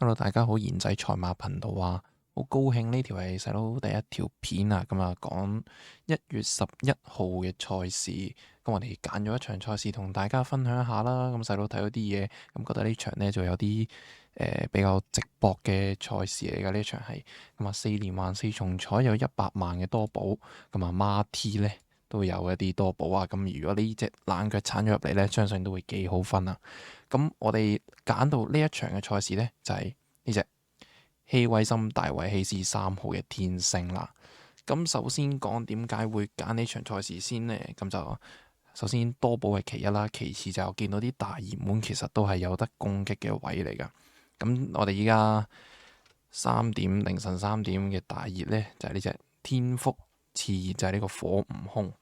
Hello，大家好，賢仔賽馬頻道啊，好高興呢條係細佬第一條片啊，咁啊講1月11號嘅賽事，咁我哋揀咗一場賽事同大家分享一下啦。咁細佬睇咗啲嘢，咁覺得呢場呢就有啲比較直博嘅賽事嚟㗎。呢場係咁啊，4連環4重彩有100萬嘅多寶，咁啊孖 T 呢都有一啲多寶啊。咁如果呢隻冷腳鏟咗入嚟呢，相信都會幾好分啊。咁我哋揀到呢一場嘅賽事呢，就係呢隻希威森大衛希斯3號嘅天星啦。咁首先講點解會揀呢場賽事先呢？咁就首先多寶係其一啦，其次就見到啲大熱門其實都係有得攻擊嘅位嚟㗎。咁我哋依家凌晨3點嘅大熱呢，就係呢隻天福，次熱就係呢個火悟空。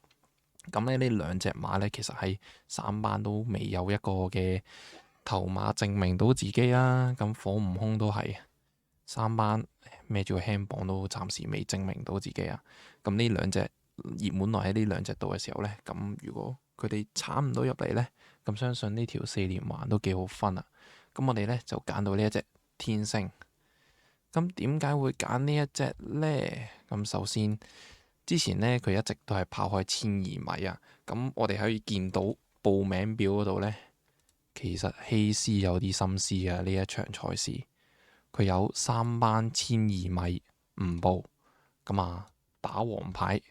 咁咧呢兩隻馬呢，其實喺3班都未有一個嘅頭馬證明到自己啦。咁火悟空都係3班孭住個輕磅都暫時未證明到自己啊。咁呢兩隻熱門落喺呢兩隻度嘅時候呢，咁如果佢哋鏟唔到入嚟呢，咁相信呢條4連環都幾好分啊。咁我哋呢就揀到呢一隻天星。咁點解會揀呢一隻呢？咁首先之前呢，佢一直都係跑開1200米啊。咁我哋可以見到報名表嗰度呢，其實希斯有啲心思啊。呢一場賽事佢有3班1200米唔報，咁啊打黃牌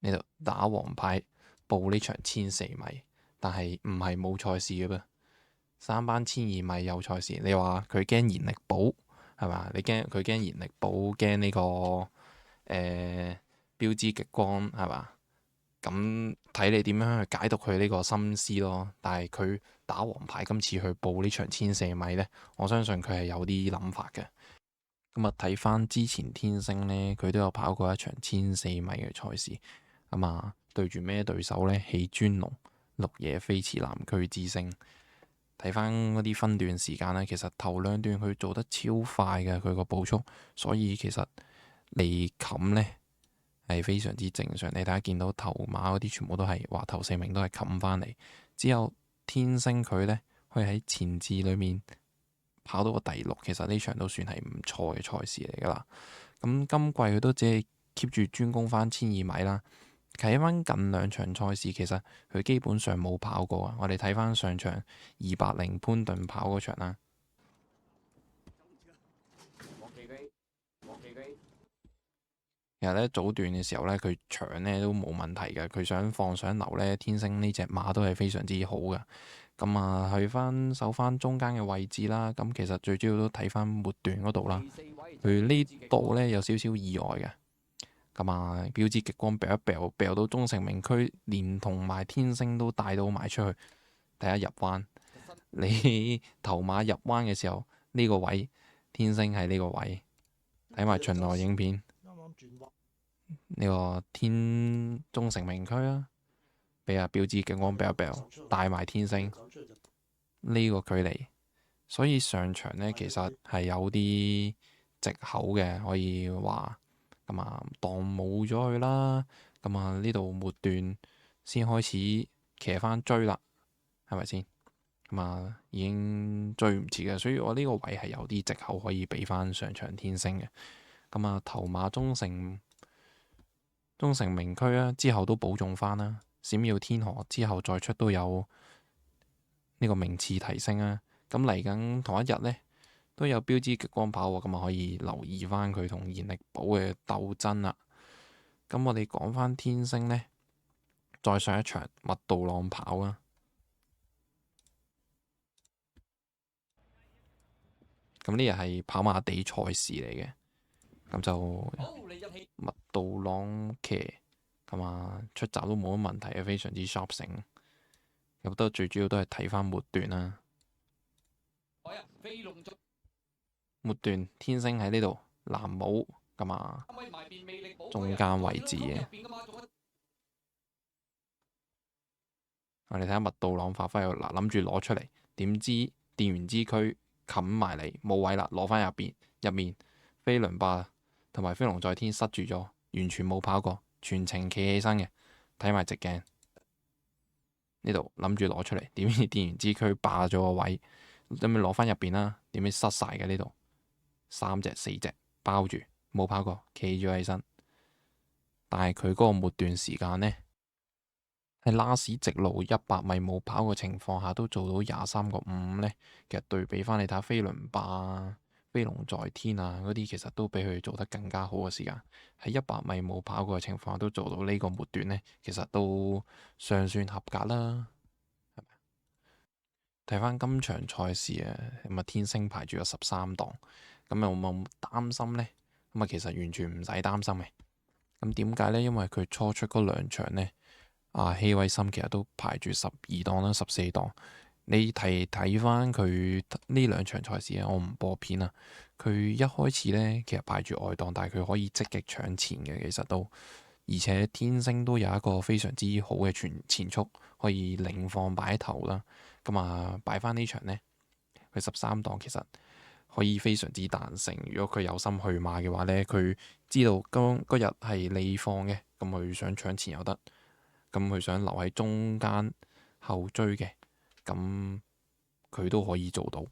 呢度打黃牌報呢場1400米，但係唔係冇賽事嘅噃。3班1200米有賽事，你話佢驚燃力寶係嘛？你驚佢驚燃力寶，驚呢個標誌極光係嘛？咁睇你點樣去解讀佢呢個心思咯。但係佢打黃牌今次去報呢場1400米呢，我相信佢係有啲諗法嘅。咁啊睇翻之前天星呢，佢都有跑過一場1400米嘅賽事。咁啊對住咩對手呢？喜尊龍、綠野飛馳、南區之星。睇翻嗰啲分段時間咧，其實頭兩段佢做得超快嘅，佢個步速，所以其實嚟冚呢係非常之正常。你睇下見到頭馬嗰啲全部都係話頭4名都係冚翻嚟，只有天星佢呢，可以喺前置裏面跑到個第6，其實呢場都算係唔錯嘅賽事嚟噶啦。咁今季佢都只係 keep 住專攻翻1200米啦。睇翻近兩場賽事，其實佢基本上冇跑過啊。我哋睇翻上場280潘頓跑嗰場啦。其實咧早段嘅時候咧，佢搶咧都冇問題嘅。佢想放上流咧，天星呢隻馬都係非常之好嘅。咁啊，去翻守翻中間嘅位置啦。咁其實最主要都睇翻末段嗰度啦。佢呢度咧有少少意外嘅。咁啊，標誌極光掉一掉到中城名區，連同埋天星都帶到埋出去。第一入彎，你頭馬入彎嘅時候，呢個位天星喺呢個位，睇埋巡邏影片，呢個天中城名區啊，俾阿標誌極光掉一掉，帶埋天星呢個距離，所以上場呢，其實係有啲藉口嘅，可以話。咁啊，當冇咗佢啦。咁啊，呢度末段先開始騎翻追啦，係咪先？咁啊，已經追唔切嘅，所以我呢個位係有啲藉口可以俾翻上場天星嘅。咁啊，頭馬中城名區啊，之後都保重翻啦。閃耀天河之後再出都有呢個名次提升啊。咁嚟緊同一日呢，都有標誌極光跑喎，咁啊可以留意翻佢同燃力寶嘅鬥爭啦。咁我哋講翻天星呢，再上一場麥道朗跑啊。咁呢日係跑馬地賽事嚟嘅，咁就麥道朗騎咁啊出閘都冇乜問題嘅，非常之 sharp 醒。咁都最主要都係睇翻末段啦。末段天星喺呢度藍帽咁啊，中間位置嘅。我哋睇下麥道朗發揮，嗱諗住攞出嚟，點知電源之區冚埋嚟冇位啦，攞翻入面飛輪霸同埋飛龍在天塞住咗，完全冇跑過，全程企起身嘅，睇埋直鏡。呢度諗住攞出嚟，點知電源支區霸咗個位，咁咪攞翻入邊啦？點知塞晒嘅呢度三隻四隻包住，冇跑過，企咗起身。但係佢嗰個末段時間呢，喺拉屎直路100米冇跑嘅情況下，都做到23.5呢。其實對比翻你睇下飛輪霸、飛龍在天啊嗰啲，其實都比佢做得更加好嘅時間。喺100米冇跑過嘅情況下，都做到呢個末段呢，其實都尚算合格啦。睇翻今場賽事啊，咁啊天星排住咗13檔，咁有冇擔心呢？咁啊其實完全唔使擔心嘅。咁點解呢？因為佢初出嗰兩場呢，希偉森其實都排住12檔啦、14檔。你睇翻佢呢兩場賽事啊，我唔播片啊。佢一開始呢，其實排住外檔，但係佢可以積極搶前嘅，其實都。而且天星都有一個非常之好嘅前速，可以領放擺頭啦。咁啊，擺翻呢場呢，佢13檔其實可以非常之彈性。如果佢有心去馬嘅話呢，佢知道嗰日係利放嘅，咁佢想搶前又得，咁佢想留喺中間後追嘅，咁佢都可以做到。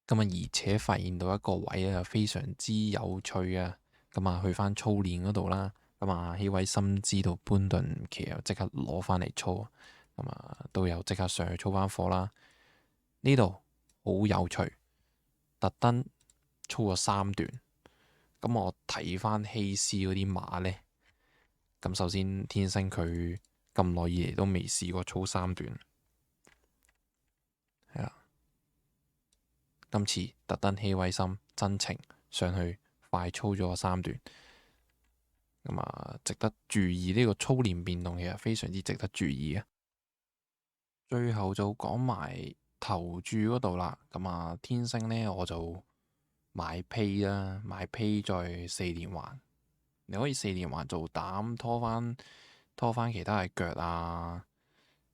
咁啊，而且發現到一個位啊，非常之有趣啊！咁啊，去翻操練嗰度啦。咁啊，希偉森知道潘頓騎又即刻攞翻嚟操，咁啊都有即刻上去操翻課啦。呢度好有趣，特登操咗3段。咁我睇翻希斯嗰啲馬呢。咁首先天星佢咁耐以嚟都未試過操3段，係啊。今次特登希偉森真情上去快操咗3段。咁啊，值得注意呢個操練變動，其實非常之值得注意啊！最後就講埋投注嗰度啦。咁啊，天星呢，我就買披啦，買披再4連環，你可以4連環做膽拖翻其他嘅腳啊，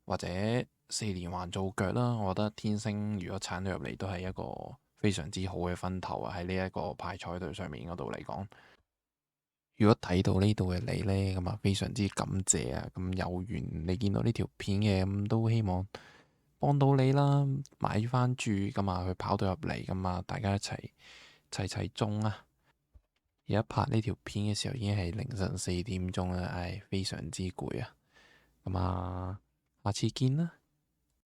或者4連環做腳啦。我覺得天星如果鏟到入嚟，都係一個非常之好嘅分頭啊！喺呢一個派彩隊上面嗰度嚟講。如果睇到呢度嘅你呢，咁啊非常之感謝啊！咁有緣你見到呢條片嘅，咁都希望幫到你啦，買翻注咁啊，佢跑到入嚟咁啊，大家一齊中啊！而家拍呢條片嘅時候已經係凌晨4點鐘啦，唉，非常之攰啊！咁啊，下次見啦〜